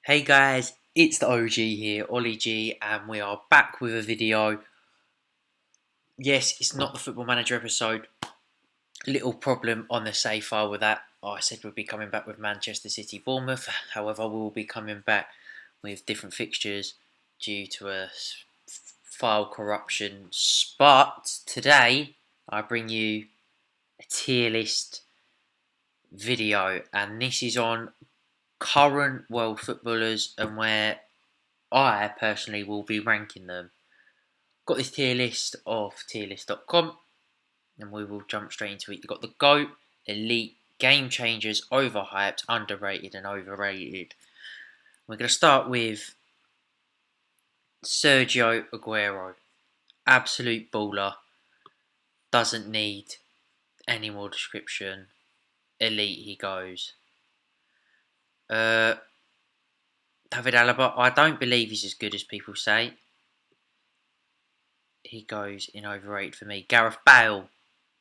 Hey guys, it's the OG here, Ollie G, and we are back with a video. Yes, it's not the Football Manager episode. Little problem on the save file with that. I said we'd be coming back with Manchester City Bournemouth. However, we will be coming back with different fixtures due to a file corruption. But today, I bring you a tier list video, and this is on current world footballers and where I personally will be ranking them. Got this tier list off tierlist.com and we will jump straight into it. You've got the GOAT, Elite, Game Changers, Overhyped, Underrated and Overrated. We're going to start with Sergio Aguero. Absolute baller. Doesn't need any more description. Elite he goes. David Alaba, I don't believe he's as good as people say. He goes in overrated for me. Gareth Bale,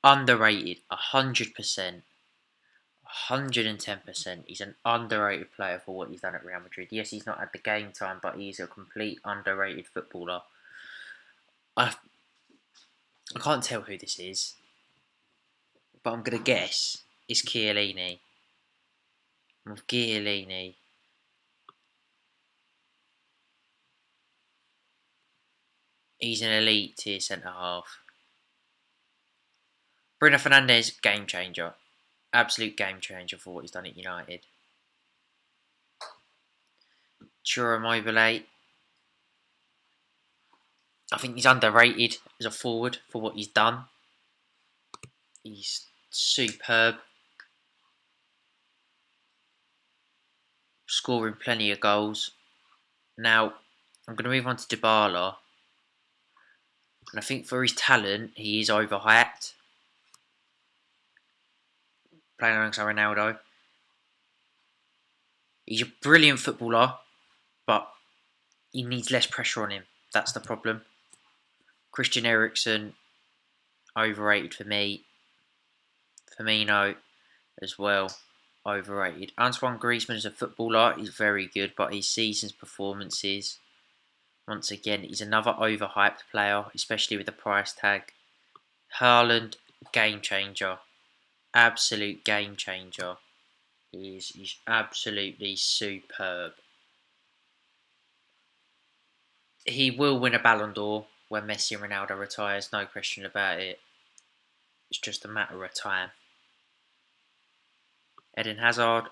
underrated, 100%. 110%. He's an underrated player for what he's done at Real Madrid. Yes, he's not had the game time, but he's a complete underrated footballer. I can't tell who this is, but I'm going to guess it's Chiellini. With Chiellini, he's an elite tier centre half. Bruno Fernandes, game changer. Absolute game changer for what he's done at United. Chura Immobile, I think he's underrated as a forward for what he's done. He's superb. Scoring plenty of goals. Now, I'm going to move on to Dybala. And I think for his talent, he is overhyped. Playing alongside Ronaldo. He's a brilliant footballer, but he needs less pressure on him. That's the problem. Christian Eriksen, overrated for me. Firmino as well, overrated. Antoine Griezmann as a footballer is very good, but his season's performances, once again, he's another overhyped player, especially with the price tag. Haaland, game changer. Absolute game changer. He's absolutely superb. He will win a Ballon d'Or when Messi and Ronaldo retires, no question about it. It's just a matter of time. Eden Hazard,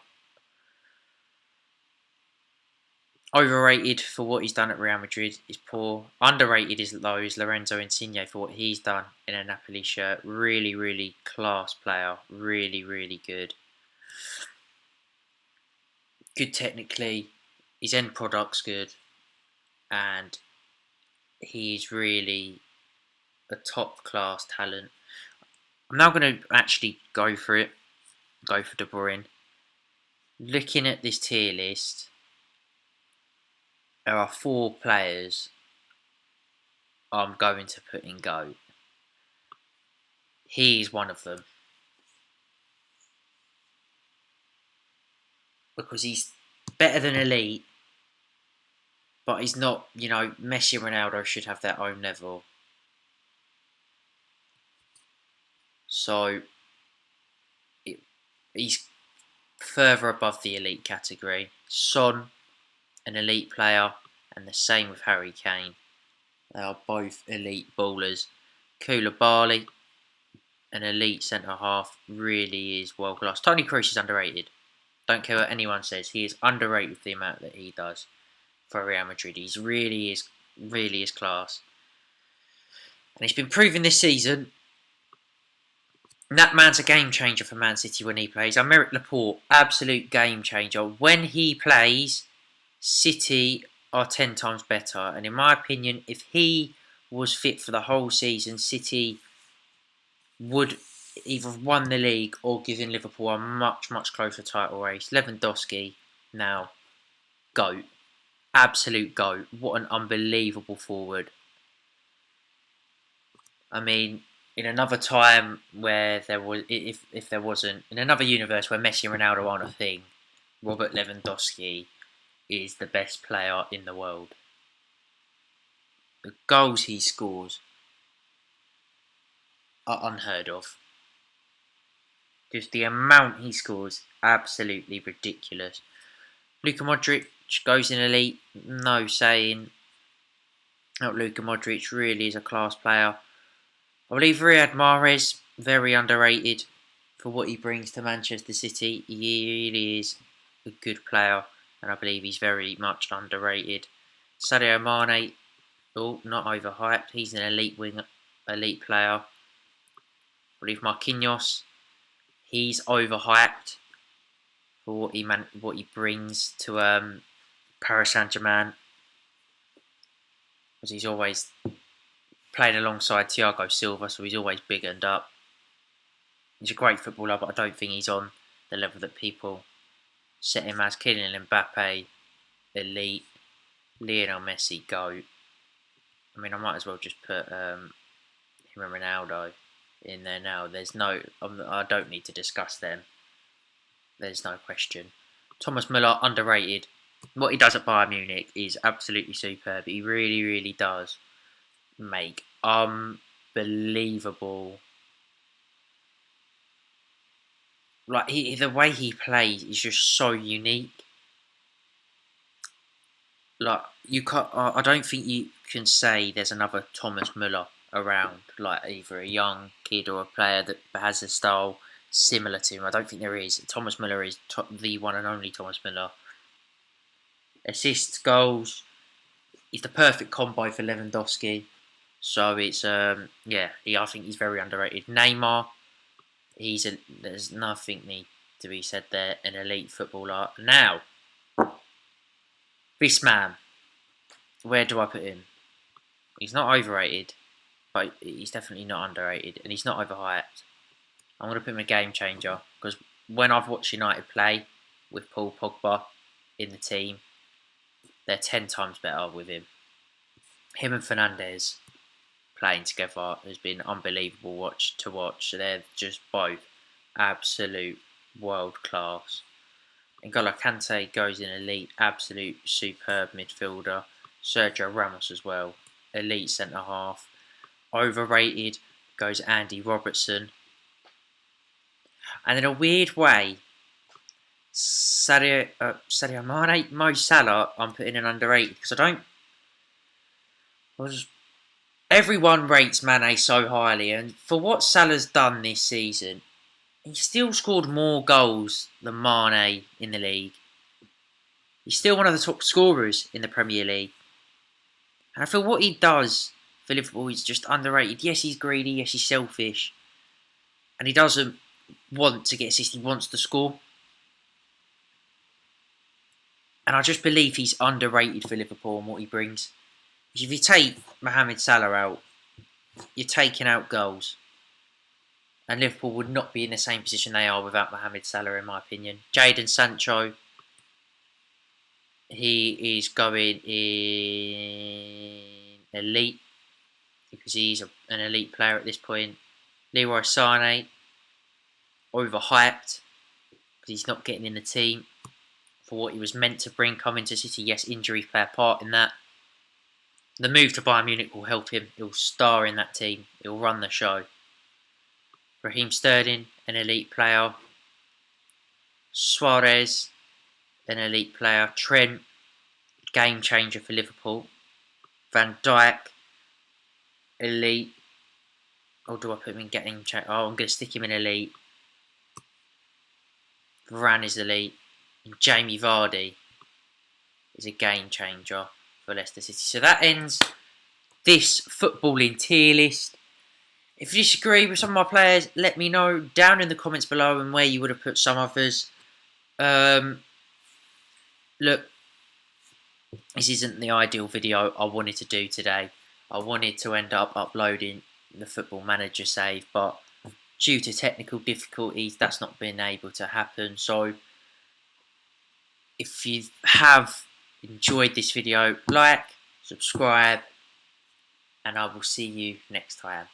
overrated for what he's done at Real Madrid is poor. Underrated is low is Lorenzo Insigne for what he's done in a Napoli shirt. Really, really class player. Really, really good. Good technically. His end product's good. And he's really a top class talent. I'm now going to actually go for it. Go for De Bruyne. Looking at this tier list, there are 4 players I'm going to put in GOAT. He's one of them. Because he's better than elite, but he's not, Messi and Ronaldo should have their own level. So, he's further above the elite category. Son, an elite player, and the same with Harry Kane. They are both elite ballers. Koulibaly, an elite centre half, really is world class. Toni Kroos is underrated. Don't care what anyone says. He is underrated for the amount that he does for Real Madrid. He's really is class. And he's been proven this season. That man's a game changer for Man City when he plays. Aymeric Laporte, absolute game changer. When he plays, City are 10 times better. And in my opinion, if he was fit for the whole season, City would either won the league or given Liverpool a much, much closer title race. Lewandowski, now, GOAT. Absolute GOAT. What an unbelievable forward. I mean, in another time where there was, if there wasn't, in another universe where Messi and Ronaldo aren't a thing, Robert Lewandowski is the best player in the world. The goals he scores are unheard of. Just the amount he scores, absolutely ridiculous. Luka Modric goes in elite, no saying. Luka Modric really is a class player. I believe Riyad Mahrez, very underrated for what he brings to Manchester City. He really is a good player, and I believe he's very much underrated. Sadio Mane, not overhyped. He's an elite player. I believe Marquinhos, he's overhyped for what he brings to Paris Saint-Germain, because he's always playing alongside Thiago Silva, so he's always biggened up. He's a great footballer, but I don't think he's on the level that people set him as. Kylian Mbappe, elite. Lionel Messi, GOAT. I mean, I might as well just put him and Ronaldo in there now. I don't need to discuss them. There's no question. Thomas Müller, underrated. What he does at Bayern Munich is absolutely superb. He really, really does make unbelievable. Like the way he plays is just so unique. Like I don't think you can say there's another Thomas Müller around. Like either a young kid or a player that has a style similar to him. I don't think there is. Thomas Müller is the one and only Thomas Müller. Assists, goals. He's the perfect combo for Lewandowski. So it's I think he's very underrated. Neymar, there's nothing need to be said there. An elite footballer. Now, this man, where do I put him? He's not overrated, but he's definitely not underrated, and he's not overhyped. I'm going to put him a game changer, because when I've watched United play with Paul Pogba in the team, they're 10 times better with him. Him and Fernandes playing together has been unbelievable to watch. They're just both absolute world class. N'Golo Kante goes in elite, absolute superb midfielder. Sergio Ramos as well, elite centre half. Overrated goes Andy Robertson. And in a weird way, Sadio Mane, Mo Salah, I'm putting in underrated, because everyone rates Mane so highly, and for what Salah's done this season, he still scored more goals than Mane in the league. He's still one of the top scorers in the Premier League. And I feel what he does for Liverpool is just underrated. Yes, he's greedy. Yes, he's selfish. And he doesn't want to get assists. He wants to score. And I just believe he's underrated for Liverpool and what he brings. Because if you take Mohamed Salah out, you're taking out goals. And Liverpool would not be in the same position they are without Mohamed Salah, in my opinion. Jadon Sancho, he is going in elite, because he's an elite player at this point. Leroy Sané, overhyped, because he's not getting in the team for what he was meant to bring coming to City. Yes, injuries play a part in that. The move to Bayern Munich will help him. He'll star in that team. He'll run the show. Raheem Sterling, an elite player. Suarez, an elite player. Trent, game changer for Liverpool. Van Dijk, elite. Or do I put him in game changer? Oh, I'm going to stick him in elite. Varane is elite. And Jamie Vardy is a game changer for Leicester City. So that ends this footballing tier list. If you disagree with some of my players, let me know down in the comments below and where you would have put some others. Look, this isn't the ideal video I wanted to do today. I wanted to end up uploading the Football Manager save, but due to technical difficulties, that's not been able to happen. So if you have enjoyed this video, like, subscribe, and I will see you next time.